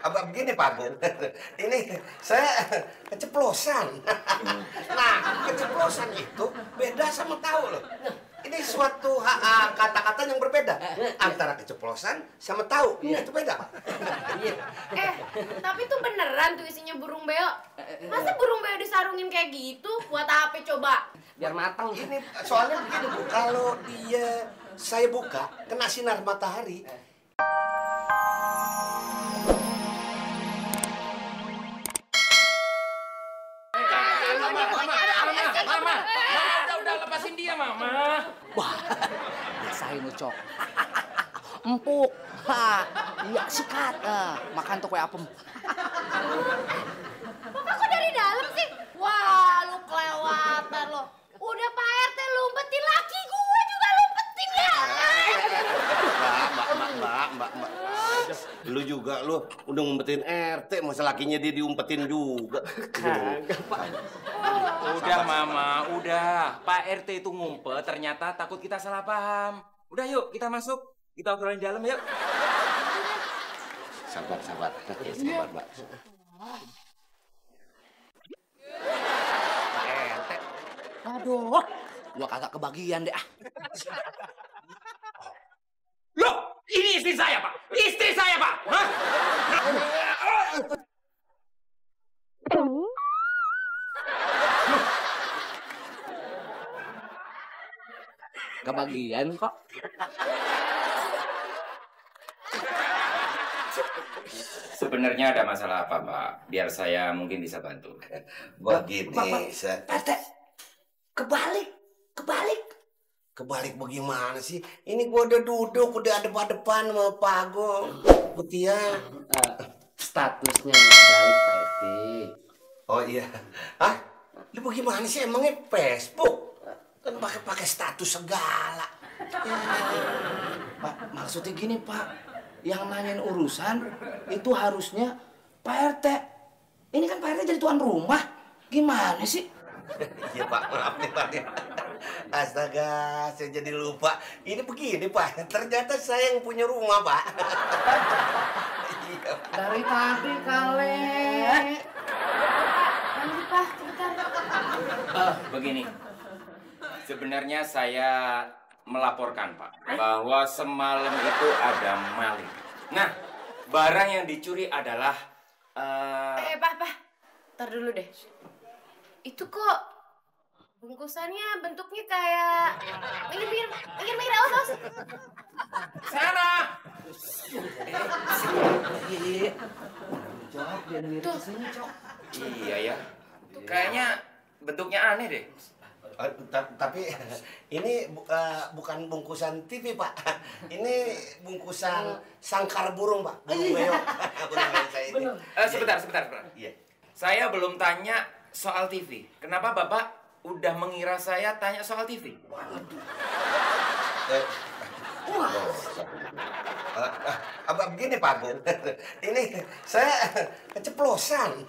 Begini Pak Agung, ini saya keceplosan. Nah, keceplosan itu beda sama tahu loh. Ini suatu kata-kata yang berbeda antara keceplosan sama tahu. Itu beda Pak. Tapi tuh beneran tuh isinya burung beo. Masa burung beo disarungin kayak gitu? Buat apa coba? Biar matang. Ini soalnya begini Bu, kalau saya buka kena sinar matahari. Mama, udah lepasin dia, Mama. Wah, biasain lu, Cok. Empuk. Iya, sikat. Makan tuh kue apem. Papa kok dari dalam sih? Wah, lu kelewatan lo. Udah Pak RT lumpetin laki gue juga lumpetin ya. Mbak. Lu juga lu udah ngumpetin RT, masa lakinya dia diumpetin juga. Kagak, Pak. Udah, Mama, udah. Pak RT itu ngumpet, ternyata takut kita salah paham. Udah yuk, kita masuk. Kita obrolan di dalam yuk. Sabar, Mbak. Pak RT. Aduh, gua kagak kebagian deh. Loh, ini istri saya, Pak. Istri saya, Pak. Hah? Kebagian kok. Sebenarnya ada masalah apa, Pak? Biar saya mungkin bisa bantu. Begini, RT, kebalik. Kebalik bagaimana sih? Ini gua udah duduk, udah depan sama Pak Agung. Betia. Statusnya balik, Pak RT. Oh iya. Hah? Lu bagaimana sih emangnya Facebook? Kan pakai status segala. Ya, Pak, maksudnya gini, Pak. Yang nanyain urusan itu harusnya Pak RT. Ini kan Pak RT jadi tuan rumah. Gimana sih? Iya Pak, maaf nih Pak. Astaga, saya jadi lupa. Ini begini Pak, ternyata saya yang punya rumah Pak. Iya, Pak. Dari tadi kale. Lanjut Pak, cepetan. Begini. Sebenarnya saya melaporkan, Pak, bahwa semalam itu ada maling. Nah, barang yang dicuri adalah Pak. Ntar dulu deh. Itu kok bungkusannya bentuknya kayak minggir, awas. sana. Tuh. Iya ya. Kayaknya bentuknya aneh deh. Tapi ini bukan bungkusan TV Pak. Ini bungkusan sangkar burung Pak. Burung beo. Burung beo saya ini. Sebentar. Iya. Saya belum tanya soal TV. Kenapa Bapak udah mengira saya tanya soal TV? Begini Pak Agung, ini saya keceplosan.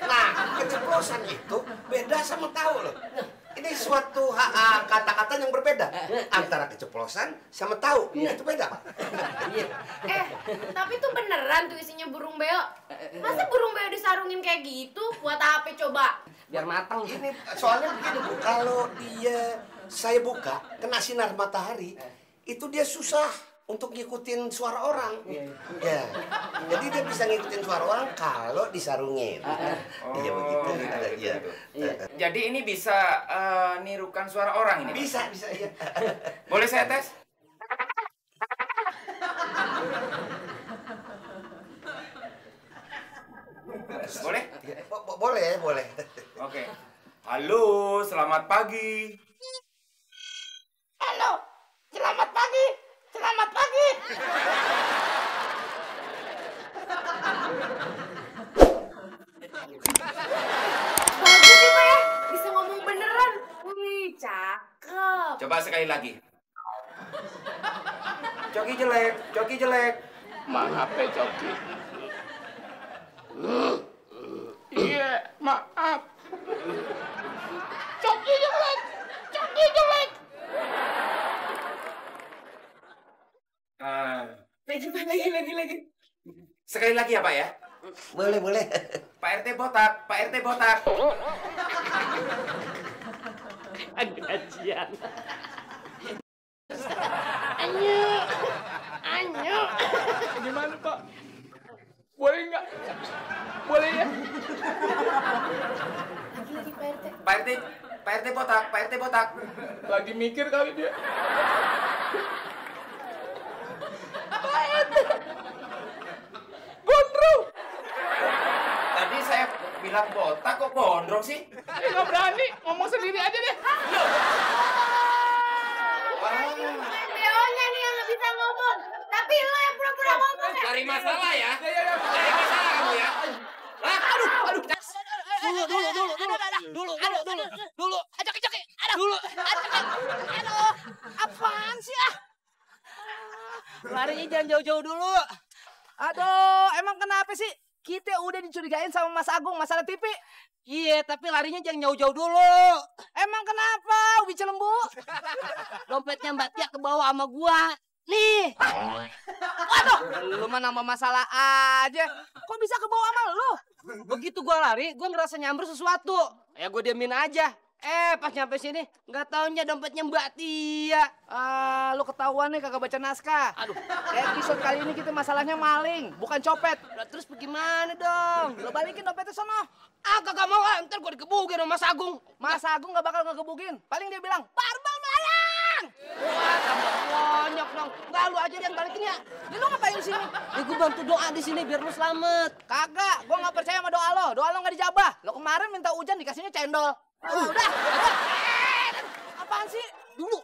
Nah, keceplosan itu beda sama tahu loh. Ini suatu kata-kata yang berbeda antara keceplosan sama tahu. Itu beda Pak. Tapi tuh beneran tuh isinya burung beo. Masa burung beo disarungin kayak gitu? Buat apa coba? Biar matang. Ini soalnya begini Bu, kalau saya buka kena sinar matahari, itu dia susah untuk ngikutin suara orang. Ya. Jadi dia bisa ngikutin suara orang kalau disarungin. Iya begitu. Iya. Jadi ini bisa nirukan suara orang ini? Bisa ya. Boleh saya tes? Boleh? Boleh. Oke. Halo, selamat pagi. Halo, selamat pagi. Bagus sih Pak ya, bisa ngomong beneran. Wih, cakep. Coba sekali lagi. Coki jelek. Maaf ya, Coki. Iya, maaf. Coki jelek. Lagi. Sekali lagi ya Pak ya. Boleh, boleh. Pak RT botak, Pak RT botak. Gajian. Anyo. Gimana Pak? Boleh nggak? Boleh ya? Lagi Pak RT. Pak RT botak, Pak RT botak. Lagi mikir kali dia. Gondrong. Tadi saya bilang botak kok gondrong sih? Nggak berani, ngomong sendiri aja deh. Beonya nih yang nggak bisa ngomong. Tapi lo yang pura-pura ngomong ya. Cari masalah ya? Cari masalah kamu ya? Hah? Aduh. Dulu. Ajak. Dulu. Aduh, apaan sih ah? Larinya jangan jauh-jauh dulu. Aduh, emang kenapa sih? Kita udah dicurigain sama Mas Agung masalah TV. Iya, tapi larinya jangan jauh-jauh dulu. Emang kenapa, Ubi Cilembu? Dompetnya Mbak Tia kebawa sama gua. Nih. Waduh, lu mah nambah masalah aja. Kok bisa kebawa sama lu? Begitu gua lari, gua ngerasa nyamber sesuatu. Ya gua diemin aja. Pas nyampe sini, nggak taunya dompetnya Mbak Tia. Lu ketahuan nih kagak baca naskah. Aduh, episode kali ini kita masalahnya maling, bukan copet. Lah terus bagaimana dong? Lo balikin dompetnya sono. Kagak mau, ntar gua dikebukin sama Mas Agung. Mas Agung nggak bakal ngegebukin. Paling dia bilang, Barbel melayang. Wah, tambah konyok dong. Nggak, lu aja yang balikin ya. Lu ngapain di sini? Ya gua bantu doa di sini biar lu selamat. Kagak, gua nggak percaya sama doa lo. Doa lo nggak dijabah. Lo kemarin minta hujan dikasihnya cendol. Udah. Apaan sih? Dulu.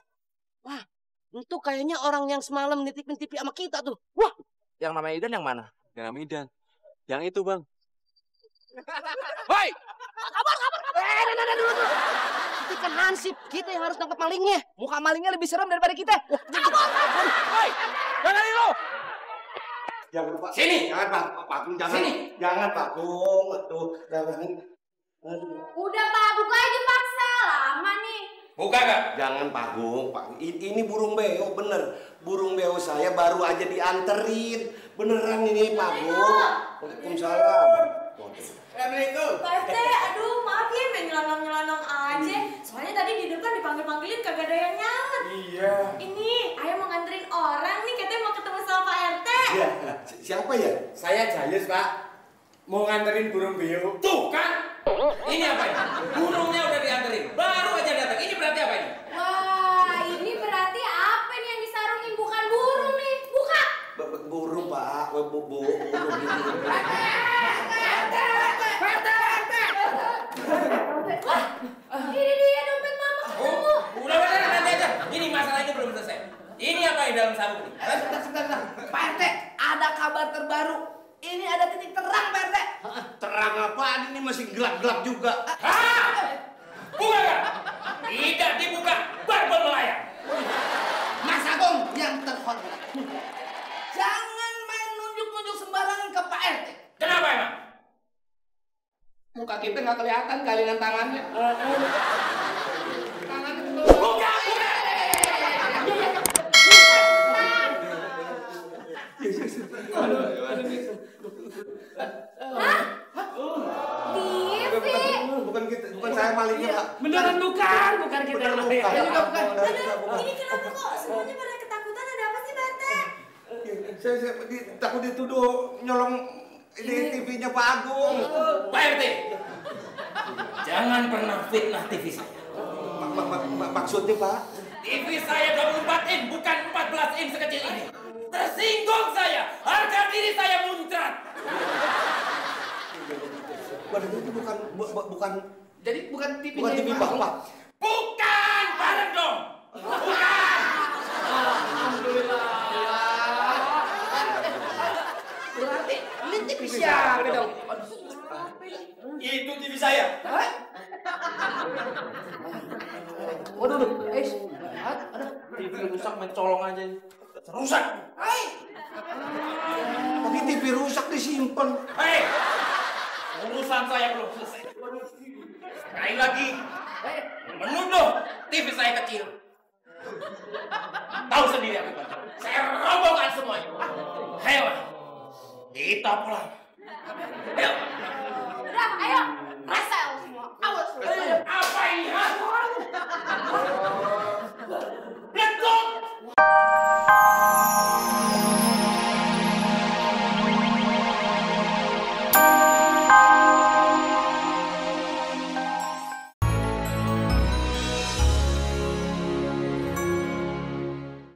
Wah, itu kayaknya orang yang semalam nitipin TV sama kita tuh. Wah, yang namanya Idan yang mana? Yang namanya Idan. Yang itu Bang. Woi! Kabar. Dulu. Itu kan Hansip. Kita yang harus nangkep malingnya. Muka malingnya lebih serem daripada kita. Kabar. Hei, jangan lu. Jangan, Pak. Sini. Jangan, Pak. Pak Agung, jangan. Sini. Jangan, Pak Agung. Tuh, jangan. Udah Pak, buka aja paksa. Lama nih. Buka gak? Jangan, Pak Agung. Pak, ini burung beo, bener. Burung beo saya baru aja dianterin. Beneran ini, Pak Agung. Waalaikumsalam. Assalamualaikum. Pak RT, aduh maaf ya main nyelonong-nyelonong aja. Soalnya tadi di depan dipanggil-panggilin kagak ada yang nyaut. Iya. Ini, ayah mau nganterin orang nih, katanya mau ketemu sama Pak RT. Iya, siapa ya? Saya Jayus Pak. Mau nganterin burung beo. Tuh kan? Ini apa ini? Burungnya udah dianterin. Baru aja datang. Ini berarti apa ini? Wah, ini berarti apa nih yang disarungin? Bukan burung nih. Buka. Burung, Pak. Burung. Wah, ini dia dompet mama ketemu. Udah nanti aja. Ini masalah ini belum selesai. Ini apa yang dalam sabuk ini? Sebentar. Pak RT, ada kabar terbaru. Ini ada titik terang, Pak RT. Terang apaan ini masih gelap-gelap juga. Hah? Buka kan? Tidak dibuka. Barbel melayang. Mas Agung yang terhormat. Jangan main nunjuk-nunjuk sembarangan ke Pak RT. Kenapa emang? Muka kita nggak kelihatan kalian tangannya. Buka. TV. Bukan saya malingnya, Pak. Beneran bukan kita. Beneran bukan. Aduh, ini kenapa kok semuanya pada ketakutan? Ada apa sih Pak RT? Saya takut dituduh nyolong ini TV-nya Pak Agung. Pak RT. Jangan pernah fitnah TV saya. Maksudnya, Pak? TV saya 24 in, bukan 14 in sekecil ini. Tersinggung saya. Harga diri saya muncrat. Itu bukan Jadi bukan TV TV Bapak. Bukan, bareng dong. Bukan. Berarti ini TV siapa dong? Itu TV saya. Waduh, ada TV rusak main colong aja. Rusak. Tapi TV rusak disimpan. Hei, urusan saya belum selesai. Sekali lagi, menuduh TV saya kecil. Tahu sendiri aku. Saya robohkan semuanya. Hewan. Itu Kita pulang.